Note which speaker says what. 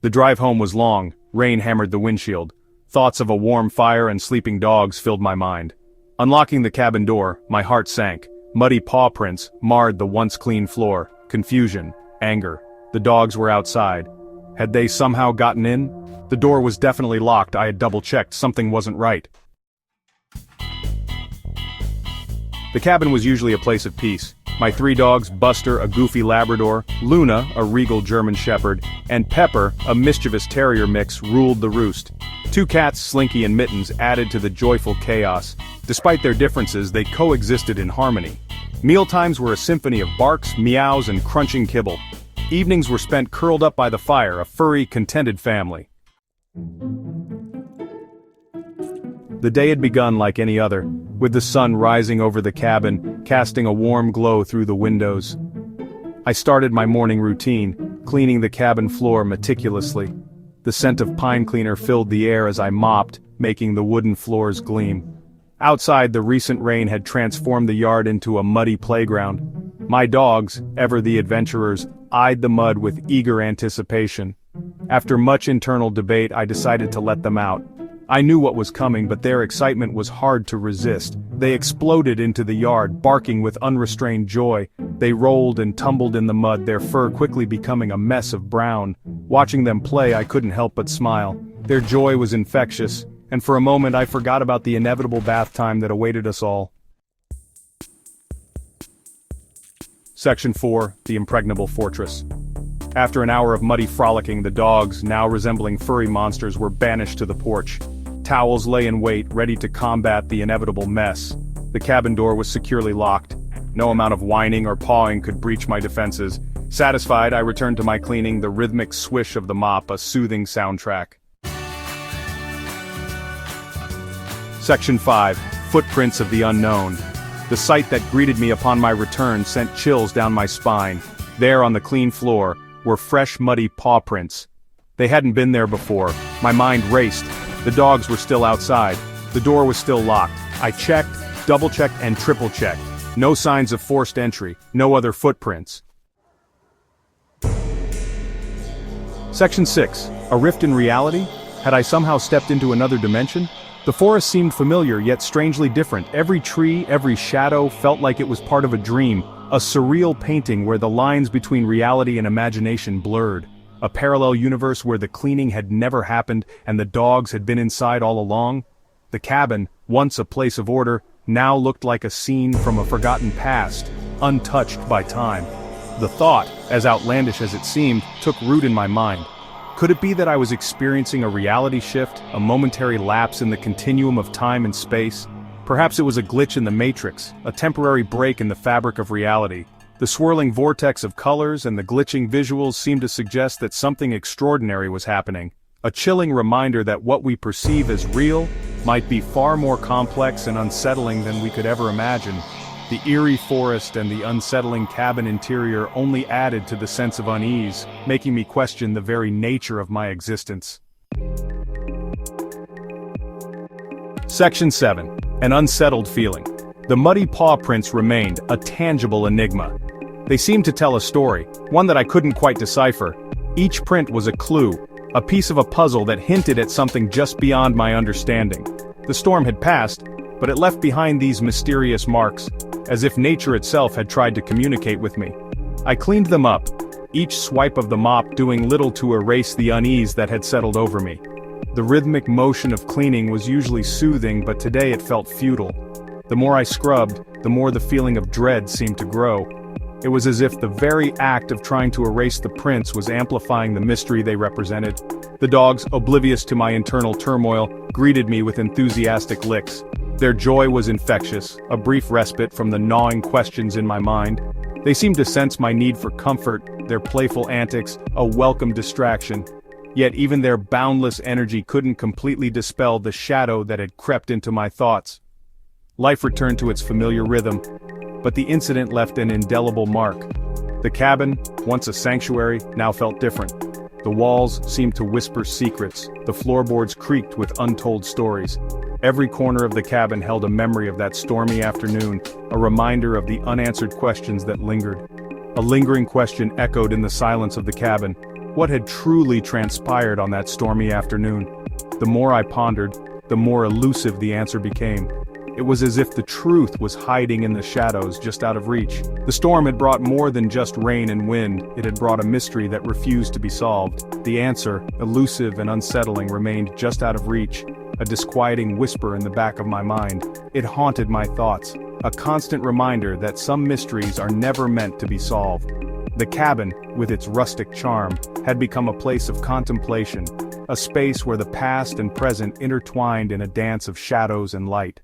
Speaker 1: The drive home was long, rain hammered the windshield. Thoughts of a warm fire and sleeping dogs filled my mind. Unlocking the cabin door, my heart sank. Muddy paw prints marred the once clean floor. Confusion, anger. The dogs were outside. Had they somehow gotten in? The door was definitely locked. I had double-checked. Something wasn't right. The cabin was usually a place of peace. My 3 dogs, Buster, a goofy Labrador, Luna, a regal German Shepherd, and Pepper, a mischievous terrier mix, ruled the roost. 2 cats, Slinky and Mittens, added to the joyful chaos. Despite their differences, they coexisted in harmony. Mealtimes were a symphony of barks, meows, and crunching kibble. Evenings were spent curled up by the fire, a furry, contented family. The day had begun like any other, with the sun rising over the cabin, casting a warm glow through the windows. I started my morning routine, cleaning the cabin floor meticulously. The scent of pine cleaner filled the air as I mopped, making the wooden floors gleam. Outside, the recent rain had transformed the yard into a muddy playground. My dogs, ever the adventurers, eyed the mud with eager anticipation. After much internal debate, I decided to let them out. I knew what was coming, but their excitement was hard to resist. They exploded into the yard, barking with unrestrained joy. They rolled and tumbled in the mud, their fur quickly becoming a mess of brown. Watching them play, I couldn't help but smile. Their joy was infectious, and for a moment I forgot about the inevitable bath time that awaited us all. Section 4, The Impregnable Fortress. After an hour of muddy frolicking, the dogs, now resembling furry monsters, were banished to the porch. Towels lay in wait, ready to combat the inevitable mess. The cabin door was securely locked. No amount of whining or pawing could breach my defenses. Satisfied, I returned to my cleaning, the rhythmic swish of the mop a soothing soundtrack. Section 5, Footprints of the Unknown. The sight that greeted me upon my return sent chills down my spine. There on the clean floor were fresh muddy paw prints. They hadn't been there before. My mind raced. The dogs were still outside. The door was still locked. I checked, double-checked, and triple-checked. No signs of forced entry, no other footprints. Section 6, A Rift in Reality? Had I somehow stepped into another dimension? The forest seemed familiar, yet strangely different. Every tree, every shadow felt like it was part of a dream, a surreal painting where the lines between reality and imagination blurred. A parallel universe where the cleaning had never happened and the dogs had been inside all along. The cabin, once a place of order, now looked like a scene from a forgotten past, untouched by time. The thought, as outlandish as it seemed, took root in my mind. Could it be that I was experiencing a reality shift, a momentary lapse in the continuum of time and space? Perhaps it was a glitch in the matrix, a temporary break in the fabric of reality. The swirling vortex of colors and the glitching visuals seemed to suggest that something extraordinary was happening. A chilling reminder that what we perceive as real might be far more complex and unsettling than we could ever imagine. The eerie forest and the unsettling cabin interior only added to the sense of unease, making me question the very nature of my existence. Section 7, An Unsettled Feeling. The muddy paw prints remained, a tangible enigma. They seemed to tell a story, one that I couldn't quite decipher. Each print was a clue, a piece of a puzzle that hinted at something just beyond my understanding. The storm had passed, but it left behind these mysterious marks, as if nature itself had tried to communicate with me. I cleaned them up, each swipe of the mop doing little to erase the unease that had settled over me. The rhythmic motion of cleaning was usually soothing, but today it felt futile. The more I scrubbed, the more the feeling of dread seemed to grow. It was as if the very act of trying to erase the prints was amplifying the mystery they represented. The dogs, oblivious to my internal turmoil, greeted me with enthusiastic licks. Their joy was infectious, a brief respite from the gnawing questions in my mind. They seemed to sense my need for comfort, their playful antics, a welcome distraction. Yet even their boundless energy couldn't completely dispel the shadow that had crept into my thoughts. Life returned to its familiar rhythm, but the incident left an indelible mark. The cabin, once a sanctuary, now felt different. The walls seemed to whisper secrets, the floorboards creaked with untold stories. Every corner of the cabin held a memory of that stormy afternoon, a reminder of the unanswered questions that lingered. A lingering question echoed in the silence of the cabin. What had truly transpired on that stormy afternoon? The more I pondered, the more elusive the answer became. It was as if the truth was hiding in the shadows just out of reach. The storm had brought more than just rain and wind, it had brought a mystery that refused to be solved. The answer, elusive and unsettling, remained just out of reach, a disquieting whisper in the back of my mind. It haunted my thoughts, a constant reminder that some mysteries are never meant to be solved. The cabin, with its rustic charm, had become a place of contemplation, a space where the past and present intertwined in a dance of shadows and light.